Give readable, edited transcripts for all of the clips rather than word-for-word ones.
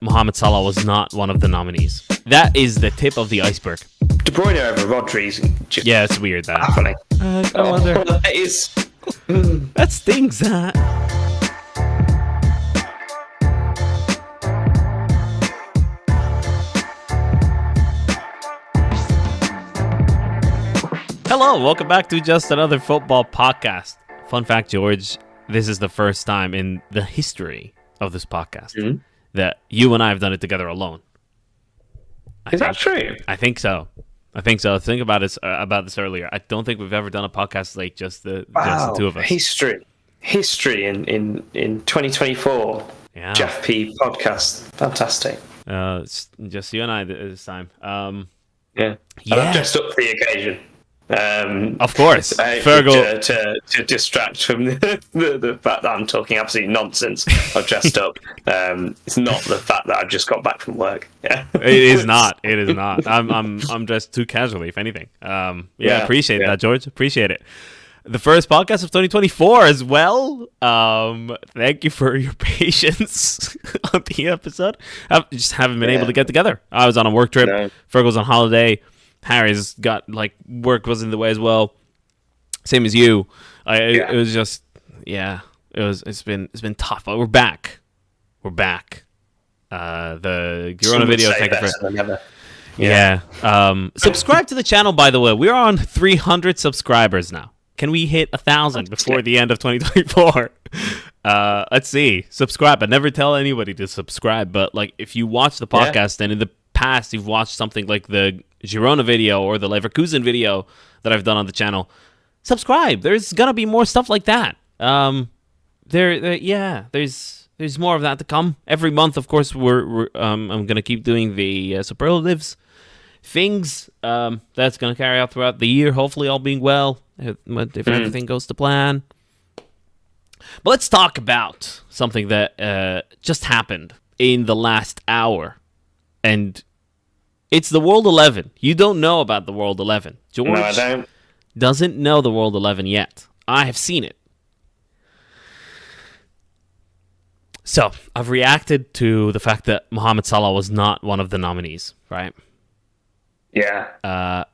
Mohamed Salah was not one of the nominees. That is the tip of the iceberg. De Bruyne over Rodri's just Yeah, it's weird that. happening. I wonder. That is. That stings. Hello, welcome back to Just Another Football Podcast. Fun fact, George, this is the first time in the history of this podcast that you and I have done it together alone. Is that true? I think so. Think about this earlier. I don't think we've ever done a podcast like just the two of us. History in 2024. Yeah. JAFP podcast. Fantastic. It's just you and I this time. Yeah. And I've dressed up for the occasion. Of course, Fergal to distract from the fact that I'm talking absolute nonsense. I've dressed up. It's not the fact that I've just got back from work. Yeah, it is not. I'm dressed too casually, if anything. Appreciate that, George. Appreciate it. The first podcast of 2024 as well. Thank you for your patience on the episode. I just haven't been able to get together. I was on a work trip. No. Fergal's on holiday. Harry's got work was in the way as well, same as you. It was just it's been tough, but we're back. The Corona video subscribe to the channel, by the way. We're on 300 subscribers now. Can we hit 1,000 before the end of 2024? Let's see. Subscribe. I never tell anybody to subscribe, but if you watch the podcast and in the past you've watched something like the Girona video or the Leverkusen video that I've done on the channel, subscribe. There's gonna be more stuff like that. There's more of that to come every month. Of course, I'm gonna keep doing the superlatives things. That's gonna carry out throughout the year. Hopefully, all being well, if everything goes to plan. But let's talk about something that just happened in the last hour, and it's the World 11. You don't know about the World 11. George no, I don't. Doesn't know the World 11 yet. I have seen it. So, I've reacted to the fact that Mohamed Salah was not one of the nominees, right? Yeah.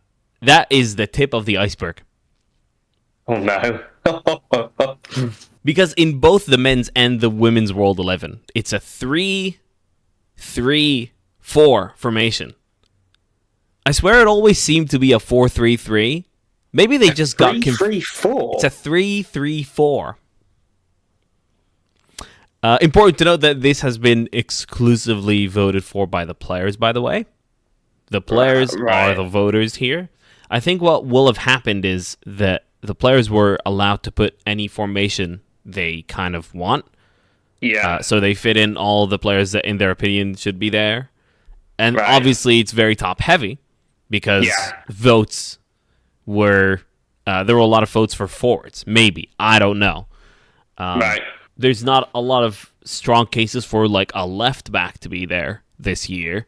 That is the tip of the iceberg. Oh, no. Because in both the men's and the women's World 11, it's a 3-3-4 formation. I swear it always seemed to be a 4-3-3. Maybe they just got confused. 3-3-4? It's a 3-3-4. Important to note that this has been exclusively voted for by the players, by the way. The players are the voters here. I think what will have happened is that the players were allowed to put any formation they kind of want. Yeah. So they fit in all the players that, in their opinion, should be there. And obviously, it's very top-heavy. Because votes were... there were a lot of votes for forwards. Maybe. I don't know. There's not a lot of strong cases for a left back to be there this year.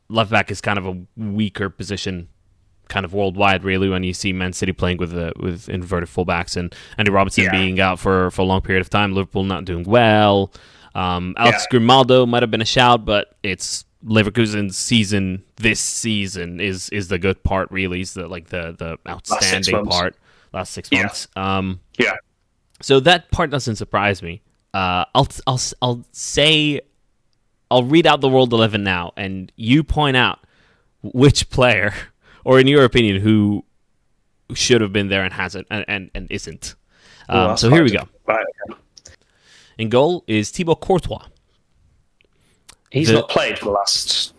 Left back is kind of a weaker position kind of worldwide, really, when you see Man City playing with inverted fullbacks and Andy Robertson being out for a long period of time. Liverpool not doing well. Alex Grimaldo might have been a shout, but it's... Leverkusen's season this season is the good part, really. Is the outstanding part. Last 6 months. So that part doesn't surprise me. I'll read out the World 11 now, and you point out which player, or in your opinion, who should have been there and hasn't and isn't. So here we go. Right. In goal is Thibaut Courtois. He's not played for the last...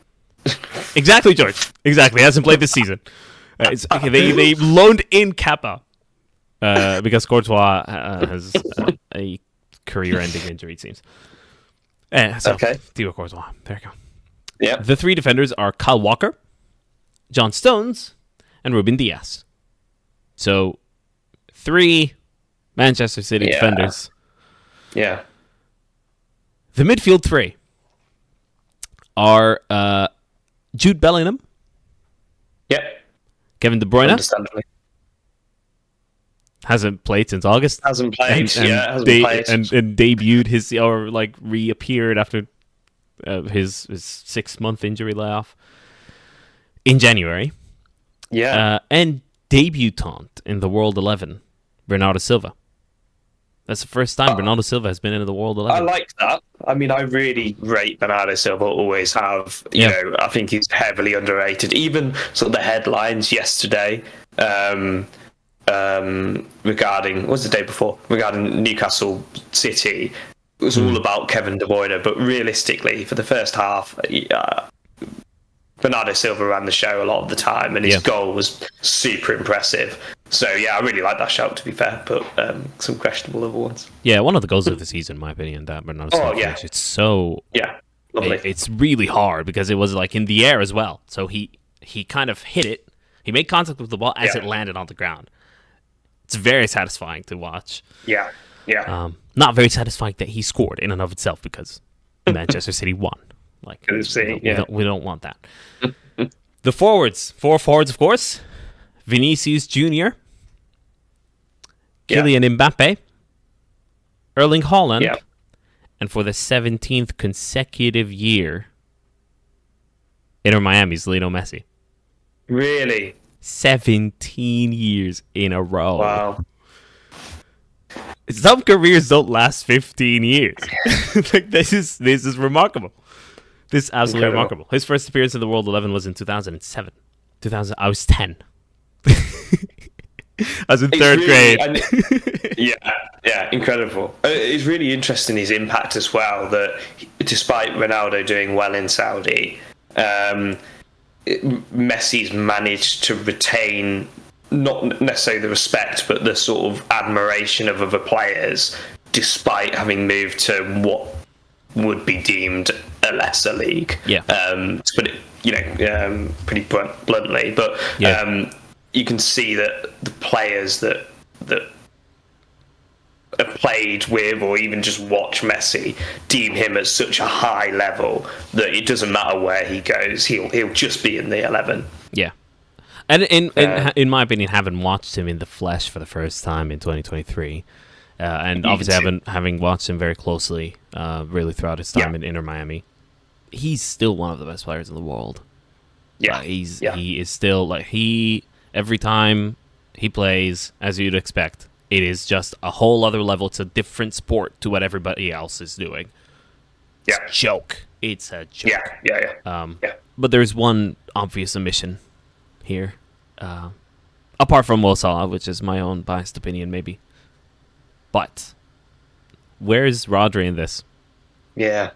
Exactly, George. Exactly. He hasn't played this season. They loaned in Kappa because Courtois has a career-ending injury, it seems. Thibaut Courtois. There you go. Yeah. The three defenders are Kyle Walker, John Stones, and Ruben Dias. So, 3 Manchester City defenders. Yeah. The midfield 3 are Jude Bellingham. Yep. Kevin De Bruyne. Understandably. Hasn't played since August. Hasn't played. And hasn't played. And debuted reappeared after his 6-month injury layoff in January. Yeah. And debutant in the World 11, Bernardo Silva. That's the first time Bernardo Silva has been in the World 11. I like that. I mean, I really rate Bernardo Silva, always have. You know, I think he's heavily underrated. Even sort of the headlines yesterday regarding, what was the day before? Regarding Newcastle City. It was all about Kevin De Bruyne, but realistically, for the first half, Bernardo Silva ran the show a lot of the time, and his goal was super impressive. So, yeah, I really like that shout, to be fair, but some questionable other ones. Yeah, one of the goals of the season, in my opinion, that Bernardo Silva finished. It's so... Yeah, lovely. It's really hard because it was like in the air as well. So he kind of hit it. He made contact with the ball as it landed on the ground. It's very satisfying to watch. Yeah. Not very satisfying that he scored in and of itself because Manchester City won. Like we don't want that. The forwards, 4 forwards, of course. Vinicius Jr., Kylian Mbappe, Erling Haaland, and for the 17th consecutive year, Inter Miami's Lionel Messi. Really? 17 years in a row. Wow. Some careers don't last 15 years. Like this is remarkable. This is absolutely remarkable. His first appearance in the World 11 was in 2007. I was 10. I was in third grade. Incredible. It's really interesting his impact as well, that despite Ronaldo doing well in Saudi, Messi's managed to retain not necessarily the respect, but the sort of admiration of other players, despite having moved to what would be deemed a lesser league. Yeah. To put it, pretty bluntly, but you can see that the players that have played with or even just watch Messi deem him at such a high level that it doesn't matter where he goes, he'll just be in the 11. Yeah. And in my opinion, having watched him in the flesh for the first time in 2023, and obviously having watched him very closely, really throughout his time in Inter Miami, he's still one of the best players in the world. Yeah, he is still every time he plays, as you'd expect, it is just a whole other level. It's a different sport to what everybody else is doing. It's a joke. It's a joke. But there's one obvious omission here. Apart from Mo Salah, which is my own biased opinion, maybe. But where's Rodri in this? Yeah.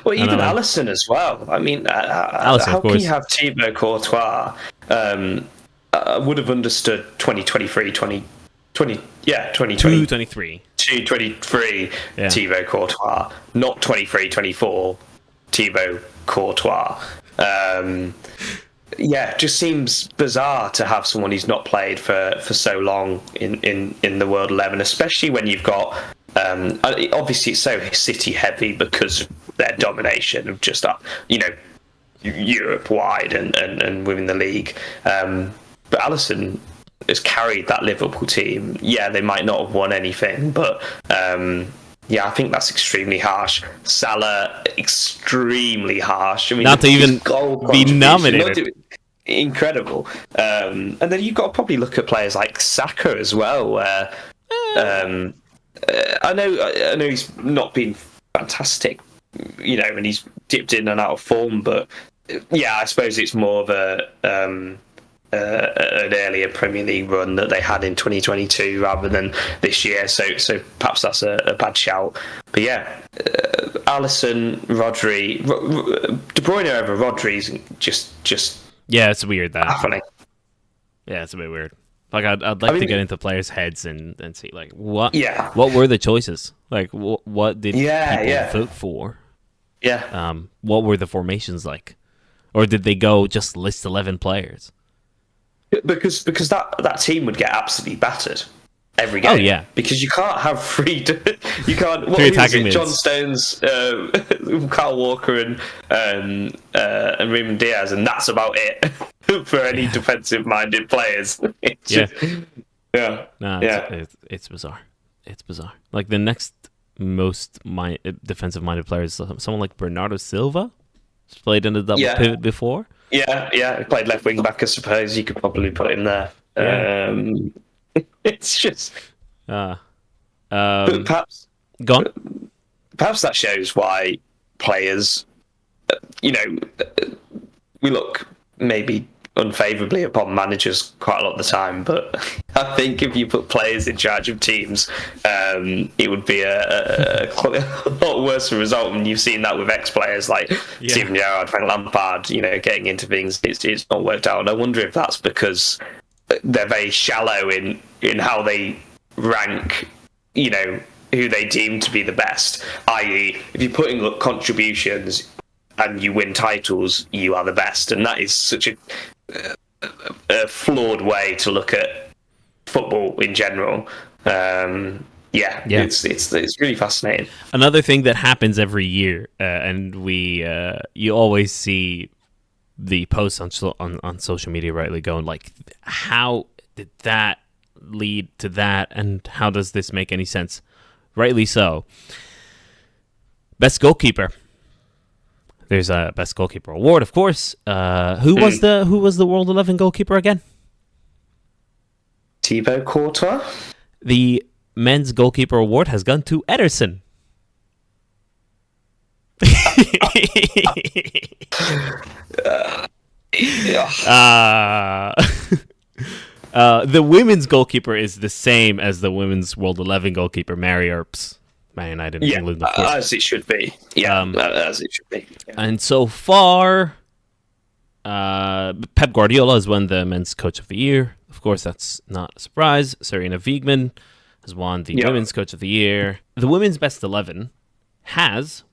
Well, even Alisson as well. I mean, Alisson, how can you have Thibaut Courtois? I would have understood 2023, 2023 Thibaut Courtois, not 23-24 Thibaut Courtois. It just seems bizarre to have someone who's not played for so long in the World 11, especially when you've got obviously it's so City heavy because of their domination of just Europe wide and within the league. But Alisson has carried that Liverpool team. Yeah, they might not have won anything, but I think that's extremely harsh. Salah, extremely harsh. I mean, not to even be nominated. Incredible. And then you've got to probably look at players like Saka as well, where I know he's not been fantastic, and he's dipped in and out of form, but I suppose it's more of an earlier Premier League run that they had in 2022 rather than this year, so perhaps that's a bad shout. But Alisson, Rodri, De Bruyne over Rodri's just it's weird that happening. Yeah, it's a bit weird. Like I'd like to get into players' heads and see like what were the choices, like what did people vote for? What were the formations like, or did they go just list 11 players? Because that team would get absolutely battered every game. Oh yeah, because you can't have you can't. What three was attacking it? mids. John Stones, Kyle Walker, and Ruben Diaz, and that's about it for any defensive-minded players. It's bizarre. It's bizarre. Like the next most defensive-minded players. Someone like Bernardo Silva has played in the double pivot before. Yeah, he played left wing back. I suppose you could probably put him there. Yeah. It's just. But perhaps. Go on. Perhaps that shows why players, we look maybe unfavourably upon managers quite a lot of the time, but I think if you put players in charge of teams, it would be a lot worse result. And you've seen that with ex-players like Steven Gerrard, Frank Lampard, getting into things. It's not worked out. And I wonder if that's because they're very shallow in how they rank, who they deem to be the best, i.e. if you're putting up contributions and you win titles, you are the best. And that is such a flawed way to look at football in general. It's really fascinating. Another thing that happens every year, and you always see the posts on social media rightly going like, how did that lead to that, and how does this make any sense? Rightly so. Best goalkeeper. There's a best goalkeeper award, of course. Who was the World 11 goalkeeper again? Thibaut Courtois. The men's goalkeeper award has gone to Ederson. The women's goalkeeper is the same as the women's World 11 goalkeeper, Mary Earps, Man United in England, of course. As it should be. As it should be. Yeah. And so far, Pep Guardiola has won the men's coach of the year. Of course, that's not a surprise. Sarina Wiegman has won the women's coach of the year. The women's best 11 has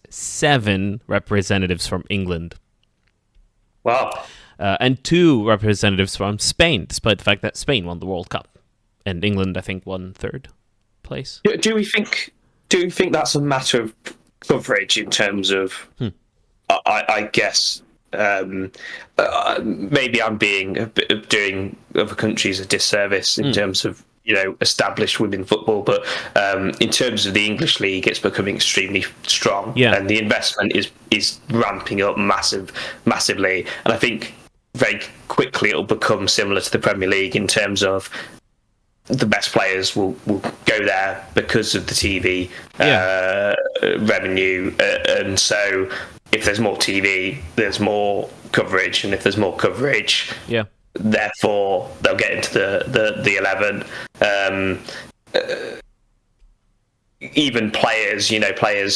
7 representatives from England. Wow. And 2 representatives from Spain, despite the fact that Spain won the World Cup. And England, I think, won 3rd place. Do we think that's a matter of coverage in terms of, I guess, maybe I'm doing other countries a disservice in terms of, established women football, but in terms of the English league, it's becoming extremely strong, and the investment is ramping up massively, and I think very quickly it'll become similar to the Premier League in terms of the best players will go there because of the TV revenue, and so if there's more TV, there's more coverage, and if there's more coverage, therefore they'll get into the 11. Even players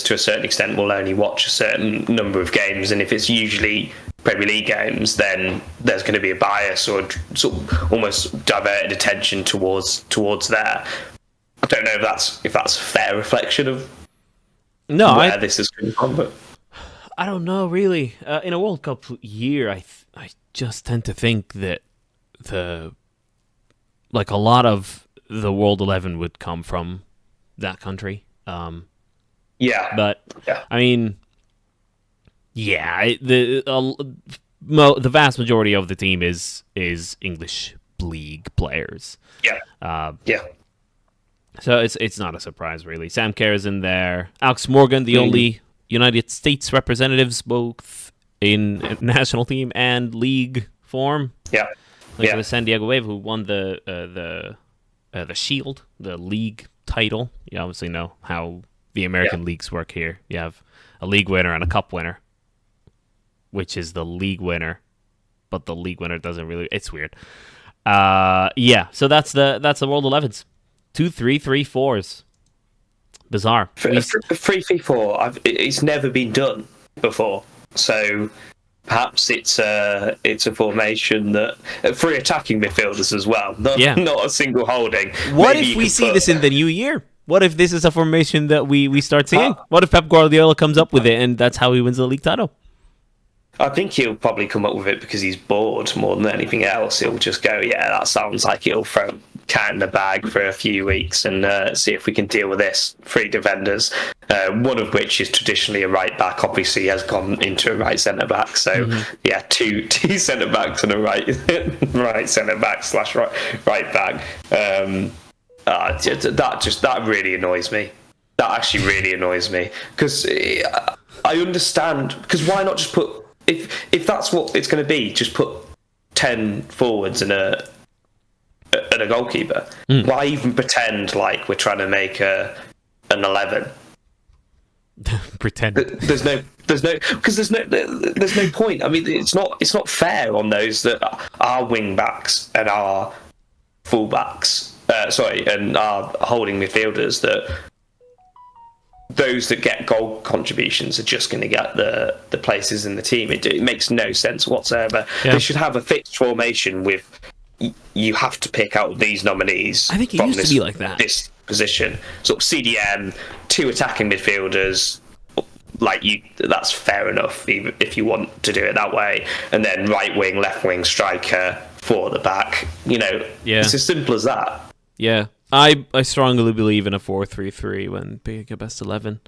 to a certain extent will only watch a certain number of games, and if it's usually Premier League games, then there's going to be a bias or sort of almost diverted attention towards there. I don't know if that's a fair reflection of where this is coming from, but I don't know really. In a World Cup year, I just tend to think that a lot of the World 11 would come from that country. I mean, the vast majority of the team is English league players. So it's not a surprise really. Sam Kerr is in there. Alex Morgan, the only United States representatives, both in national team and league form. It was San Diego Wave who won the Shield, the league title. You obviously know how the American leagues work here. You have a league winner and a cup winner, which is the league winner, but the league winner doesn't really. It's weird. So that's the World 11s. 2, 3, 3, 4s. Bizarre. 3-3-4. It's never been done before, so perhaps it's a formation that 3 attacking midfielders as well. Not a single holding. What if we see this in the new year? What if this is a formation that we start seeing? What if Pep Guardiola comes up with it and that's how he wins the league title? I think he'll probably come up with it because he's bored more than anything else. He'll just go, that sounds like it'll throw cat in the bag for a few weeks and see if we can deal with this. 3 defenders, one of which is traditionally a right back, obviously has gone into a right centre back. So two centre backs and a right centre back / right back. That really annoys me. That actually really annoys me, because I understand. Because why not just put, if that's what it's going to be, just put 10 forwards and a goalkeeper. Why even pretend like we're trying to make an 11? Pretend. There's no point. I mean, it's not fair on those that are wing backs and are full backs. And are holding midfielders, that those that get goal contributions are just going to get the places in the team. It makes no sense whatsoever. Yeah. They should have a fixed formation with, you have to pick out these nominees. I think it used to be like that. This position, sort of CDM, 2 attacking midfielders. That's fair enough if you want to do it that way, and then right wing, left wing, striker, 4 at the back. It's as simple as that. Yeah, I strongly believe in a 4-3-3 when picking a best 11.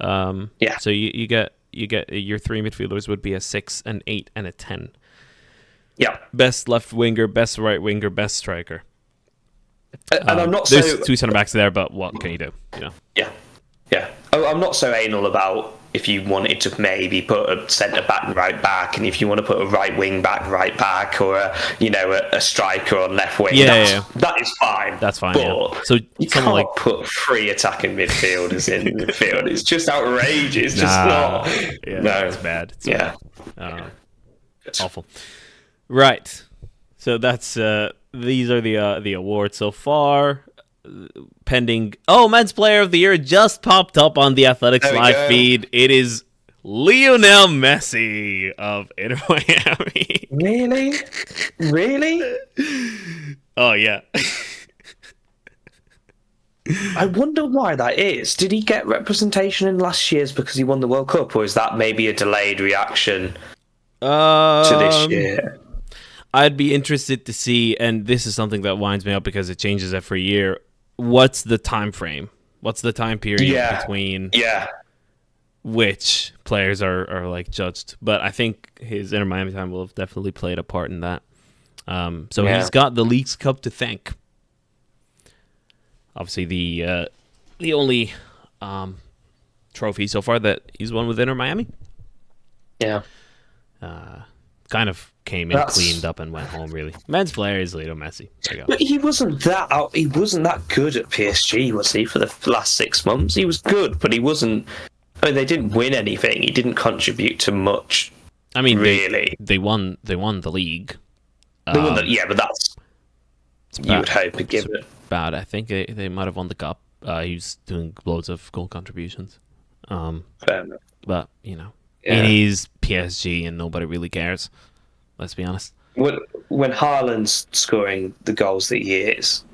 So you get your 3 midfielders would be a 6, an 8, and a 10. Yeah. Best left winger, best right winger, best striker. And I'm not there's 2 centre backs there, but what can you do? Yeah. I'm not so anal about if you wanted to maybe put a centre back and right back, and if you want to put a right wing back, right back, or a striker on left wing. That is fine. That's fine. But so you can't put 3 attacking midfielders in the midfield. It's just outrageous. It's just not. Yeah, no, it's bad. It's bad. Awful. Right. So that's these are the awards so far. Pending. Men's player of the year just popped up on the Athletics live feed. It is Lionel Messi of Inter Miami. Really? Oh yeah. I wonder why that is. Did he get representation in last year's because he won the World Cup, or is that maybe a delayed reaction to this year? I'd be interested to see, and this is something that winds me up because it changes every year. What's the time frame? What's the time period between which players are judged? But I think his Inter Miami time will have definitely played a part in that. He's got the Leagues Cup to thank. Obviously, the only trophy so far that he's won with Inter Miami. Yeah. Kind of came in, cleaned up, and went home. Really, men's player is Lionel Messi. But he wasn't that good at PSG, was he? For the last 6 months, he was good, but he wasn't. I mean, they didn't win anything. He didn't contribute to much. I mean, really, they won the league. They won but that's you would hope and give it. Bad. I think they might have won the cup. He was doing loads of goal contributions. Fair enough. But it is PSG, and nobody really cares. Let's be honest. When Haaland's scoring the goals that he is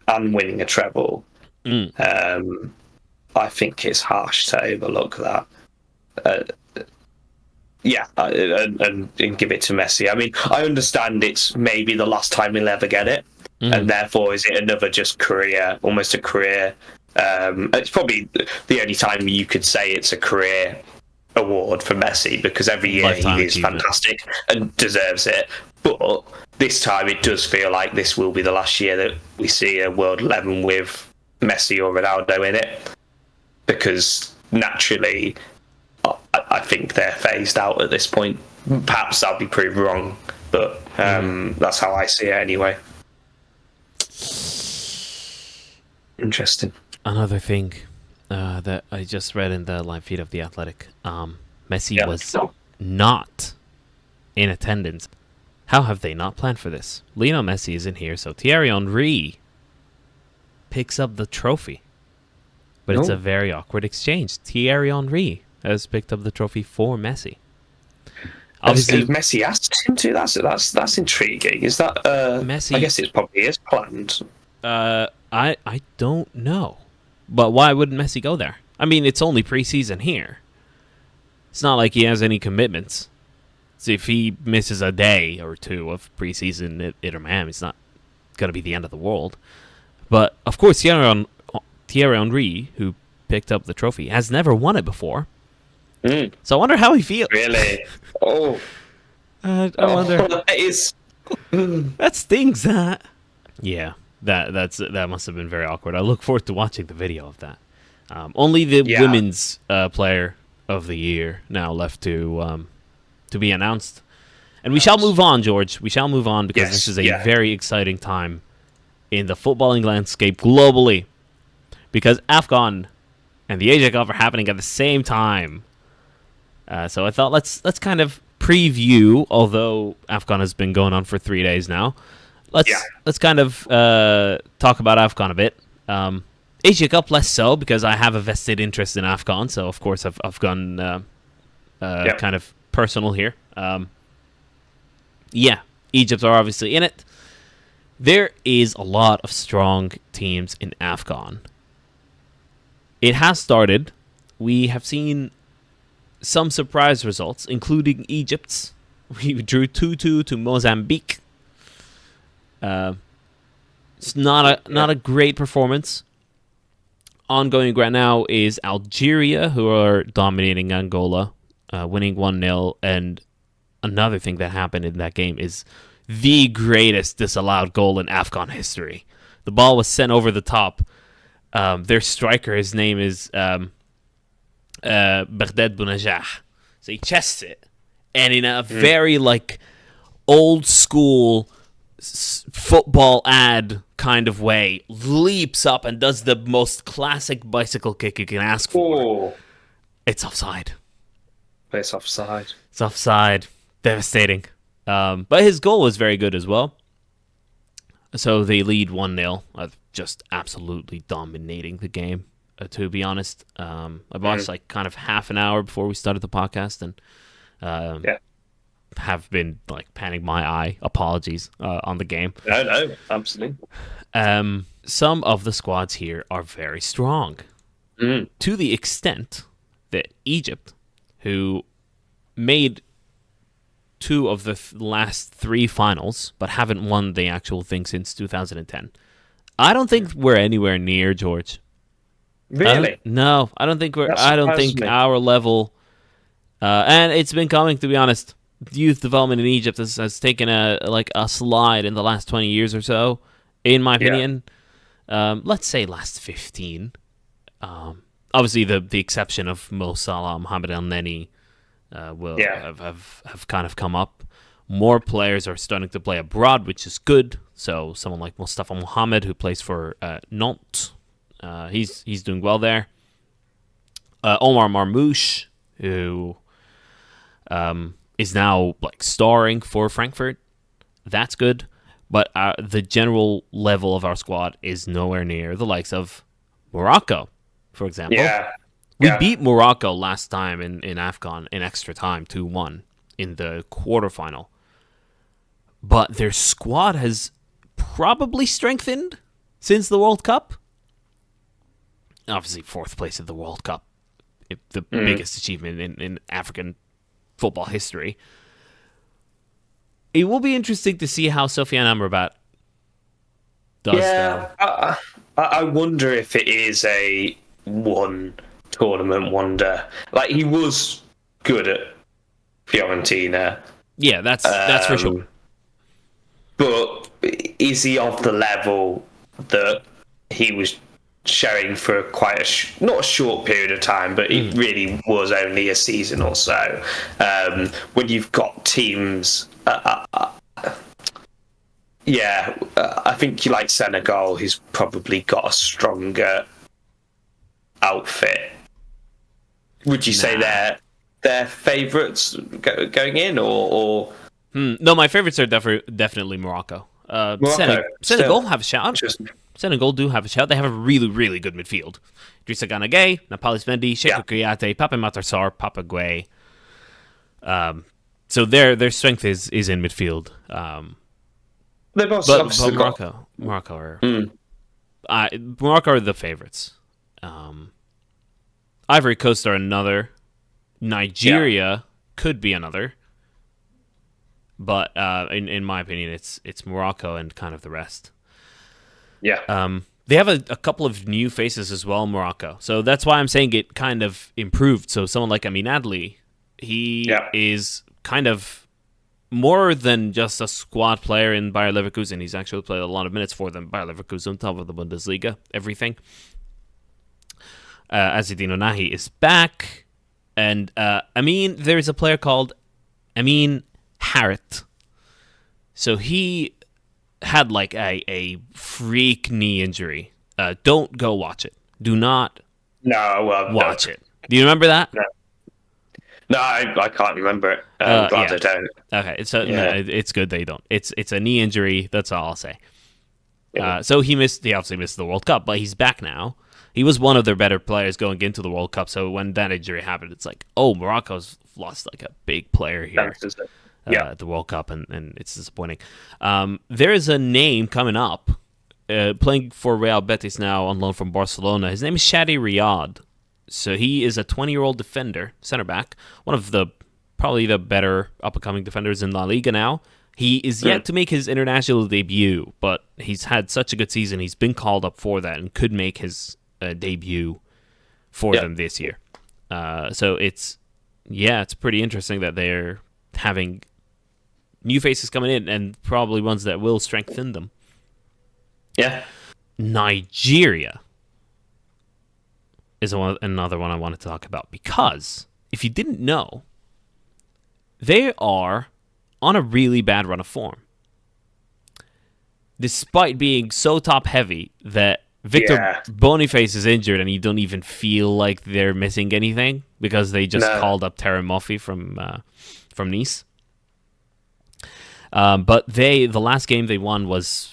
and winning a treble, I think it's harsh to overlook that. And give it to Messi. I mean, I understand it's maybe the last time he'll ever get it, and therefore is it another just career, almost a career. It's probably the only time you could say it's a career award for Messi, because every year he is fantastic and deserves it. But this time it does feel like this will be the last year that we see a World 11 with Messi or Ronaldo in it, because naturally I think they're phased out at this point. Perhaps I'll be proved wrong, but that's how I see it anyway. Interesting. Another thing that I just read in the live feed of The Athletic. Messi was not in attendance. How have they not planned for this? Lionel Messi isn't here, so Thierry Henry picks up the trophy. But it's a very awkward exchange. Thierry Henry has picked up the trophy for Messi. Obviously, Messi asked him to. That's intriguing. Is that Messi? I guess it probably is planned. I don't know. But why wouldn't Messi go there? I mean, it's only preseason here. It's not like he has any commitments. So if he misses a day or two of preseason at Inter Miami, it's not going to be the end of the world. But, of course, Thierry Henry, who picked up the trophy, has never won it before. So I wonder how he feels. Really? Oh. I wonder. That is... That stings, that. Yeah. That must have been very awkward. I look forward to watching the video of that. Only the women's player of the year now left to be announced. And we shall move on, George. We shall move on because this is a very exciting time in the footballing landscape globally. Because AFCON and the Asia Cup are happening at the same time. So I thought let's kind of preview, although AFCON has been going on for 3 days now. Let's kind of talk about AFCON a bit. Asia Cup less so, because I have a vested interest in AFCON, so of course I've gone kind of personal here. Egypt are obviously in it. There is a lot of strong teams in AFCON. It has started. We have seen some surprise results, including Egypt's. We drew 2-2 to Mozambique. It's not a great performance. Ongoing right now is Algeria, who are dominating Angola, winning 1-0. And another thing that happened in that game is the greatest disallowed goal in AFCON history. The ball was sent over the top. Their striker, his name is Berded Bounajah. So he chests it, and in a very old school football ad kind of way, leaps up and does the most classic bicycle kick you can ask for. It's offside. It's offside. It's offside. Devastating. But his goal was very good as well. So they lead 1-0. Just absolutely dominating the game, to be honest. I watched kind of half an hour before we started the podcast, and have been panning my eye. Apologies on the game. No, absolutely. Some of the squads here are very strong, to the extent that Egypt, who made 2 of the last 3 finals, but haven't won the actual thing since 2010. I don't think we're anywhere near, George. Really? No, I don't think I don't think our level, and it's been coming, to be honest. Youth development in Egypt has taken a slide in the last 20 years or so, in my opinion. Let's say last 15. Obviously, the exception of Mo Salah, Mohamed El Neni, will have kind of come up. More players are starting to play abroad, which is good. So someone like Mustafa Mohamed, who plays for Nantes, he's doing well there. Omar Marmoush, who is now starring for Frankfurt. That's good. But the general level of our squad is nowhere near the likes of Morocco, for example. We beat Morocco last time in AFCON in extra time, 2-1 in the quarterfinal. But their squad has probably strengthened since the World Cup. Obviously, 4th place at the World Cup, the biggest achievement in African football history. It will be interesting to see how Sofiane Amrabat does. I wonder if it is a one tournament wonder. He was good at Fiorentina. Yeah, that's for sure. But is he of the level that he was showing for quite not a short period of time, but it really was only a season or so? When you've got teams, I think you like Senegal, who's probably got a stronger outfit. Would you say they're favourites going in, or? No, my favourites are definitely Morocco. Senegal have a shout. Senegal do have a shout. They have a really, really good midfield. Idrissa Gana Gueye, Nampalys Mendy, Cheikhou Kouyaté, Pape Matar Sarr, Papa Gueye. So their strength is in midfield. They've but Morocco are the favourites. Ivory Coast are another. Nigeria could be another. But in my opinion, it's Morocco and kind of the rest. Yeah. They have a couple of new faces as well, Morocco. So that's why I'm saying it kind of improved. So someone like Amin Adli, he is kind of more than just a squad player in Bayer Leverkusen. He's actually played a lot of minutes for them. Bayer Leverkusen, top of the Bundesliga, everything. Azzedine Ounahi is back. And, there's a player called Amin Harit. So he had like a freak knee injury. Don't go watch it. Do not watch it. Do you remember that? No, I can't remember it. I'm glad I don't. Okay, it's good that you don't. It's a knee injury. That's all I'll say. So he obviously missed the World Cup, but he's back now. He was one of their better players going into the World Cup. So when that injury happened, it's like, oh, Morocco's lost like a big player here at the World Cup, and it's disappointing. There is a name coming up, playing for Real Betis now on loan from Barcelona. His name is Shadi Riyad. So he is a 20-year-old defender, center back, one of probably the better up-and-coming defenders in La Liga now. He is yet to make his international debut, but he's had such a good season. He's been called up for that and could make his debut for them this year. So it's pretty interesting that they're having new faces coming in and probably ones that will strengthen them. Yeah. Nigeria is another one I wanted to talk about, because if you didn't know, they are on a really bad run of form. Despite being so top-heavy that Victor Boniface is injured and you don't even feel like they're missing anything because they just called up Terry Moffi from Nice. But the last game they won was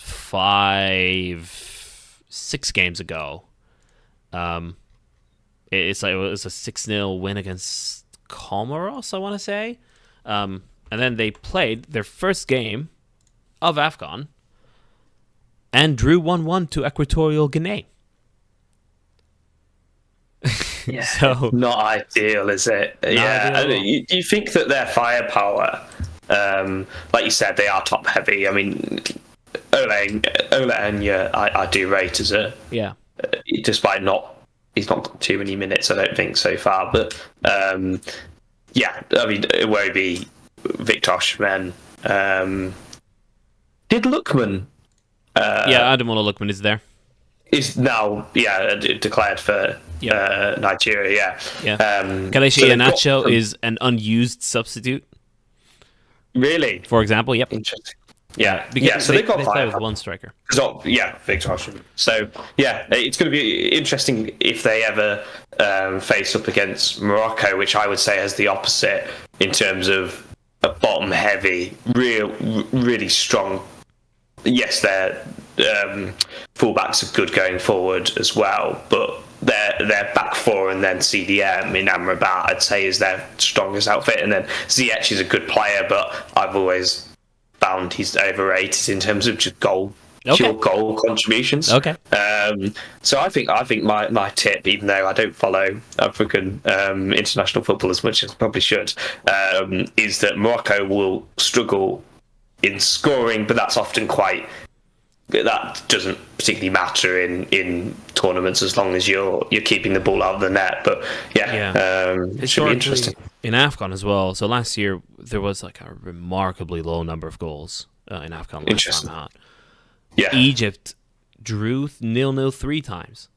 6 games ago. It was a 6-0 win against Comoros, I want to say. And then they played their first game of AFCON and drew 1-1 to Equatorial Guinea. Yeah, so not ideal, is it? Do you think that their firepower, like you said, they are top heavy? I mean, Ola Enya, I do rate as despite he's not got too many minutes, I don't think, so far. But I mean, Iwobi, Victor Osimhen, did Lookman? Ademola Lookman is there. Is now declared for Nigeria. Kelechi Iheanacho is an unused substitute. Really? For example, yep. Interesting. Because so they've got they play with one striker. Victor Osimhen. So it's going to be interesting if they ever face up against Morocco, which I would say has the opposite in terms of a bottom heavy, really strong. Yes, their fullbacks are good going forward as well, but their back four and then CDM in Amrabat, I'd say, is their strongest outfit. And then Ziyech is a good player, but I've always found he's overrated in terms of just pure goal contributions. Okay. So I think my tip, even though I don't follow African international football as much as I probably should, is that Morocco will struggle in scoring, but that doesn't particularly matter in tournaments as long as you're keeping the ball out of the net. But it should be interesting in AFCON as well. So last year there was like a remarkably low number of goals in AFCON last time out. Egypt drew 0-0 3 times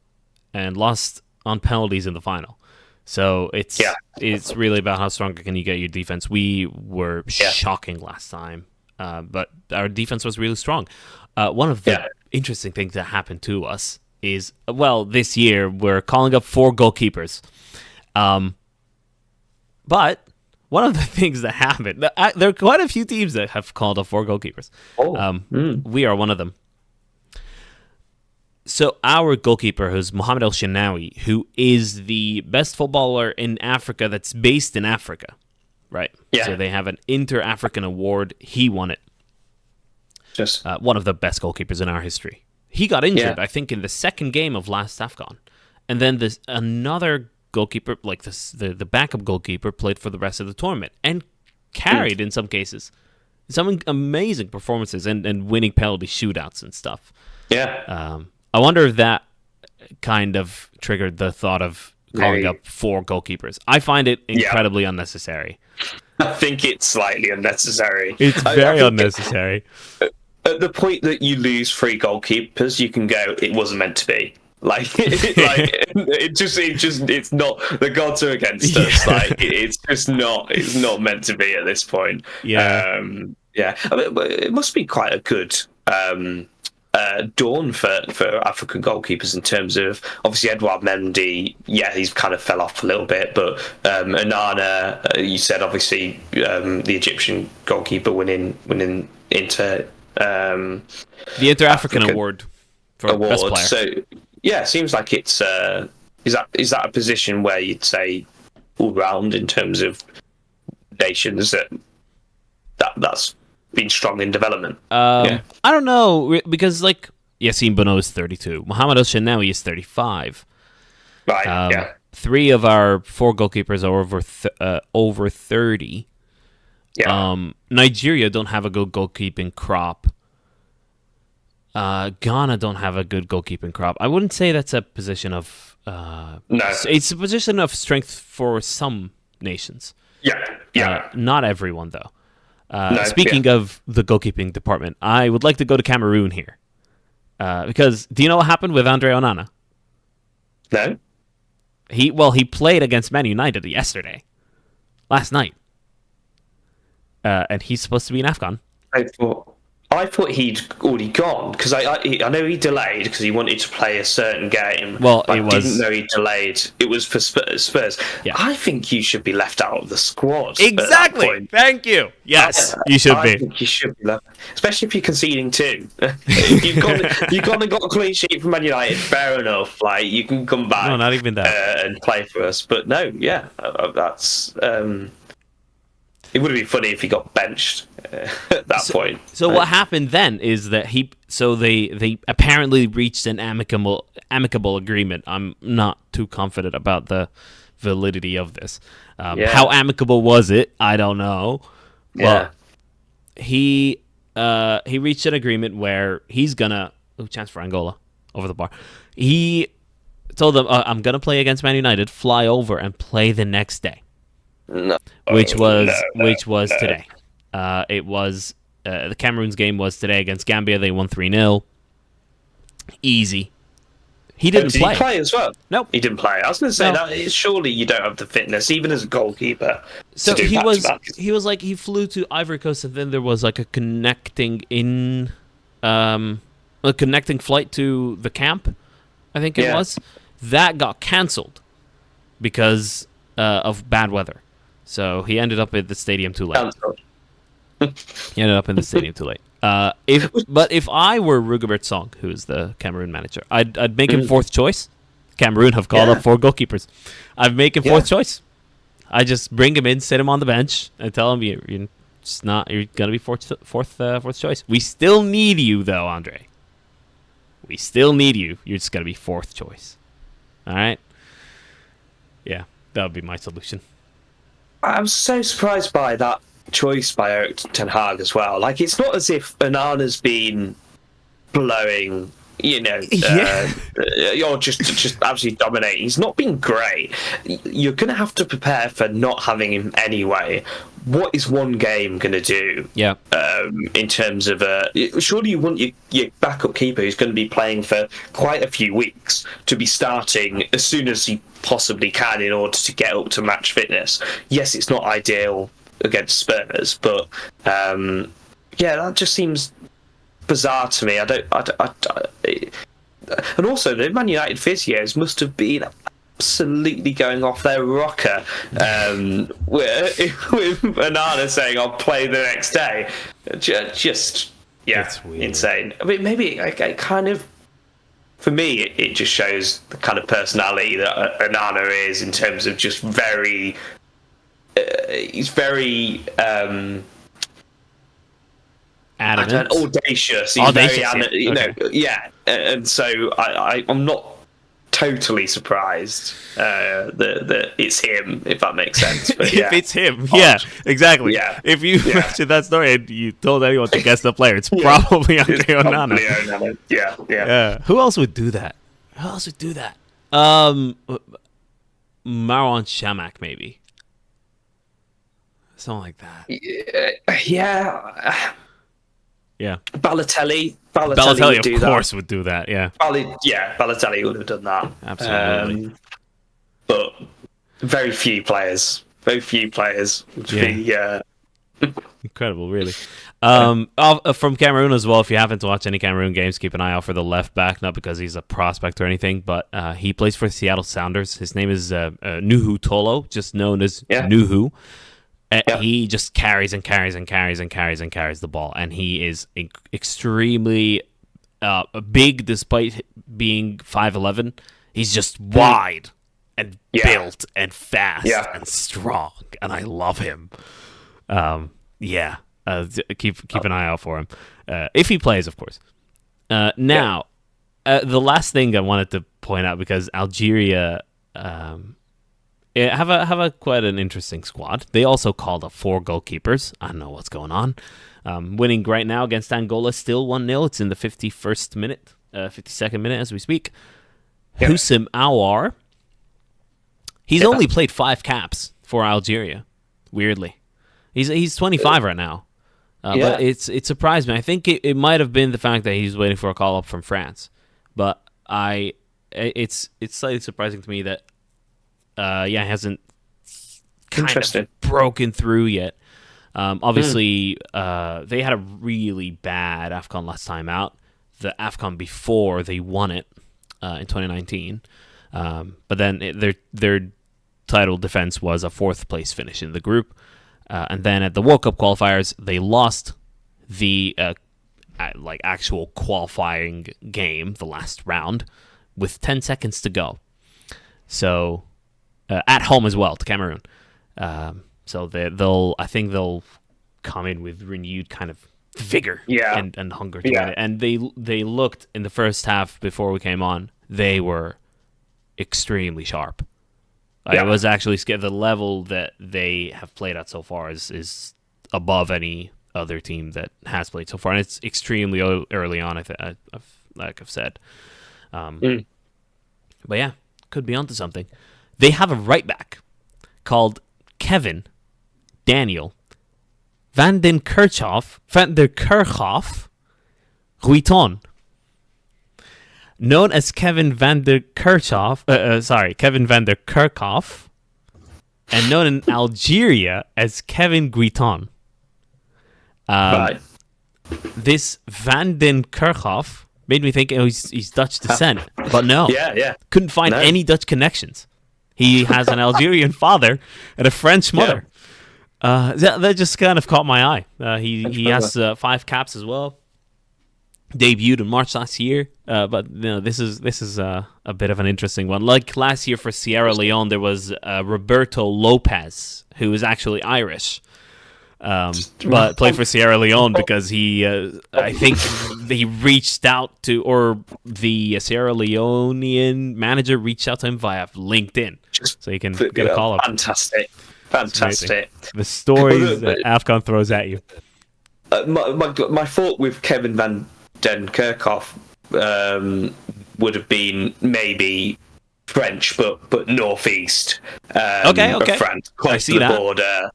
and lost on penalties in the final. So it's really about how strong can you get your defense. We were shocking last time. But our defense was really strong. One of the interesting things that happened to us is, this year we're calling up 4 goalkeepers. But one of the things that happened, there are quite a few teams that have called up 4 goalkeepers. We are one of them. So our goalkeeper, who's Mohamed El Shenawi, who is the best footballer in Africa that's based in Africa. Right. So they have an Inter-African award. He won it. Just one of the best goalkeepers in our history. He got injured, I think, in the second game of last AFCON. And then another goalkeeper, like the backup goalkeeper, played for the rest of the tournament and carried, in some cases, some amazing performances and winning penalty shootouts and stuff. I wonder if that kind of triggered the thought of calling up 4 goalkeepers. I find it incredibly unnecessary. I think it's slightly unnecessary. It's very unnecessary. At the point that you lose 3 goalkeepers, you can go, it wasn't meant to be. It's not, the gods are against us. It's not meant to be at this point. Yeah. I mean, it must be quite a good dawn for African goalkeepers in terms of, obviously, Edouard Mendy, he's kind of fell off a little bit, but Onana, you said, obviously, the Egyptian goalkeeper winning Inter the Inter-African Award for best player. So it seems like it's is that a position where you'd say all round in terms of nations that's been strong in development? I don't know, because Yassine Bono is 32, Mohamed El-Shenawi is 35. Right. 3 of our 4 goalkeepers are over 30. Yeah. Nigeria don't have a good goalkeeping crop. Ghana don't have a good goalkeeping crop. I wouldn't say that's a position of... No. It's a position of strength for some nations. Yeah. Not everyone, though. Speaking of the goalkeeping department, I would like to go to Cameroon here. Because do you know what happened with Andre Onana? No. He played against Man United last night. And he's supposed to be in AFCON. I thought he'd already gone, because I know he delayed because he wanted to play a certain game. Well, I didn't know he delayed. It was for Spurs. Yeah. I think you should be left out of the squad. Exactly. Thank you. Yes, you should be. I think you should be left, especially if you're conceding 2. If you've gone and got a clean sheet from Man United, fair enough. You can come back. No, not even that. And play for us. But no, that's. It would have been funny if he got benched at that point. So what happened then is that they apparently reached an amicable agreement. I'm not too confident about the validity of this. How amicable was it? I don't know. Well, he reached an agreement where he's gonna chance for Angola over the bar. He told them, I'm gonna play against Man United, fly over and play the next day. No, which was today. It was the Cameroon's game was today against Gambia. They won 3-0. Easy. He didn't play. He play as well? Nope. He didn't play. I was going to say that surely you don't have the fitness, even as a goalkeeper. So he flew to Ivory Coast, and then there was a connecting flight to the camp. I think it was. That got cancelled because of bad weather. So he ended up at the stadium too late. If I were Rugobert Song, who is the Cameroon manager, I'd make him 4th choice. Cameroon have called up 4 goalkeepers. I'd make him 4th choice. I just bring him in, sit him on the bench, and tell him you're gonna be fourth choice. We still need you though, Andre. We still need you. You're just gonna be 4th choice. All right. Yeah, that would be my solution. I'm so surprised by that choice by Erik ten Hag as well. It's not as if Onana's been blowing, or just absolutely dominating. He's not been great. You're going to have to prepare for not having him anyway. What is one game going to do? Yeah. In terms of surely you want your backup keeper who's going to be playing for quite a few weeks to be starting as soon as he possibly can in order to get up to match fitness. Yes, it's not ideal against Spurs, but that just seems bizarre to me. And also the Man United physios must have been absolutely going off their rocker with Onana saying I'll play the next day. Just insane. I mean, maybe I kind of, for me, it just shows the kind of personality that Onana is in terms of just very. He's very adamant, audacious. He's very, and so I'm not totally surprised that it's him, if that makes sense. But, if it's him, exactly. Yeah. If you mentioned that story and you told anyone to guess the player, it's probably Andre Onana. Yeah. Who else would do that? Marwan Shamak, maybe. something like that. Yeah. Yeah. Balotelli Balotelli, would do of that. course, would do that. Yeah. Balotelli would have done that. Absolutely. But very few players would be. Incredible, really. From Cameroon as well, if you happen to watch any Cameroon games, keep an eye out for the left back, not because he's a prospect or anything, but he plays for Seattle Sounders. His name is Nuhu Tolo, just known as Nuhu. He just carries and carries and carries and carries and carries the ball, and he is extremely big despite being 5'11". He's just wide and built and fast and strong, and I love him. Keep an eye out for him if he plays, of course. Now, the last thing I wanted to point out, because Algeria have a quite an interesting squad. They also called up 4 goalkeepers. I don't know what's going on. Winning right now against Angola, still 1-0. It's in the 51st minute, 52nd minute as we speak. Houssem Aouar. He's only played 5 caps for Algeria. Weirdly, he's 25 right now. But it surprised me. I think it might have been the fact that he's waiting for a call up from France. But it's slightly surprising to me that he hasn't kind of broken through yet. Obviously, they had a really bad AFCON last time out. The AFCON before they won it in 2019. But then their title defense was a 4th place finish in the group. And then at the World Cup qualifiers, they lost the actual qualifying game, the last round, with 10 seconds to go. So at home as well to Cameroon. So I think they'll come in with renewed kind of vigor and hunger to win it. And they looked in the first half before we came on. They were extremely sharp. I was actually scared. The level that they have played at so far is above any other team that has played so far, and it's extremely early on. Like I've said, but yeah, could be onto something. They have a right back called Kevin Daniel van der Kerkhoff Ruiton. Known as Kevin van der Kerkhoff, and known in Algeria as Kevin Guiton. Right. This Van den Kerkhoff made me think he's Dutch descent, but no. Couldn't find any Dutch connections. He has an Algerian father and a French mother. That just kind of caught my eye. He has 5 caps as well. Debuted in March last year, but this is a bit of an interesting one. Like last year for Sierra Leone, there was Roberto Lopez, who is actually Irish, but played for Sierra Leone because I think he reached out to, or the Sierra Leonean manager reached out to him via LinkedIn, so he can get a call up. Fantastic. The stories that AFCON throws at you. My thought with Kevin van den Kerkhoff would have been maybe French, but northeast of France, close to the border.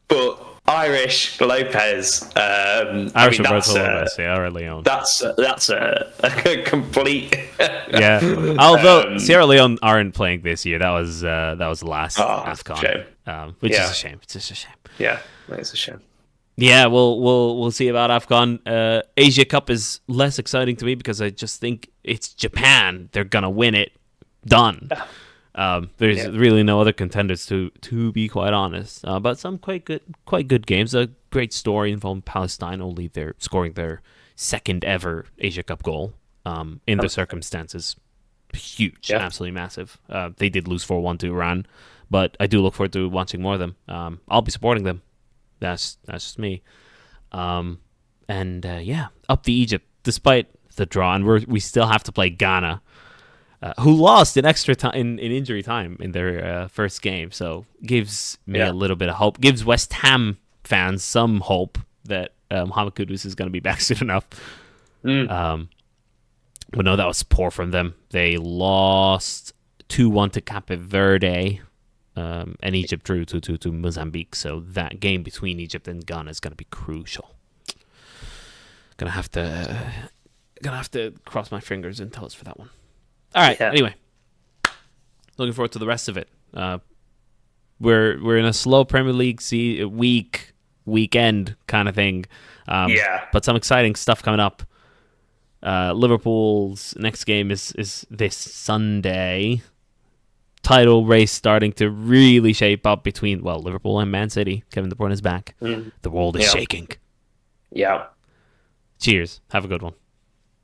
But Irish Lopez, Irish Roberto Lopez, Sierra Leone. That's a complete. Although Sierra Leone aren't playing this year, that was last AFCON, which is a shame. It's just a shame. Yeah, it's a shame. Yeah, we'll see about AFCON. Asia Cup is less exciting to me because I just think it's Japan. They're gonna win it. Done. There's really no other contenders to be quite honest. But some quite good games. A great story involving Palestine. Only they're scoring their 2nd ever Asia Cup goal. In the circumstances, huge, absolutely massive. They did lose 4-1 to Iran, but I do look forward to watching more of them. I'll be supporting them. That's just me. Up the Egypt despite the draw, and we still have to play Ghana, who lost in extra time in injury time in their first game. So gives me a little bit of hope. Gives West Ham fans some hope that Mohamed Kudus is going to be back soon enough. But no, that was poor from them. They lost 2-1 to Cape Verde. and Egypt drew to Mozambique. So that game between Egypt and Ghana is going to be crucial. Gonna have to cross my fingers and toes for that one. All right. Yeah. Anyway, looking forward to the rest of it. We're in a slow Premier League weekend kind of thing. But some exciting stuff coming up. Liverpool's next game is this Sunday. Title race starting to really shape up between Liverpool and Man City. Kevin De Bruyne is back. The world is shaking. Yeah. Cheers. Have a good one.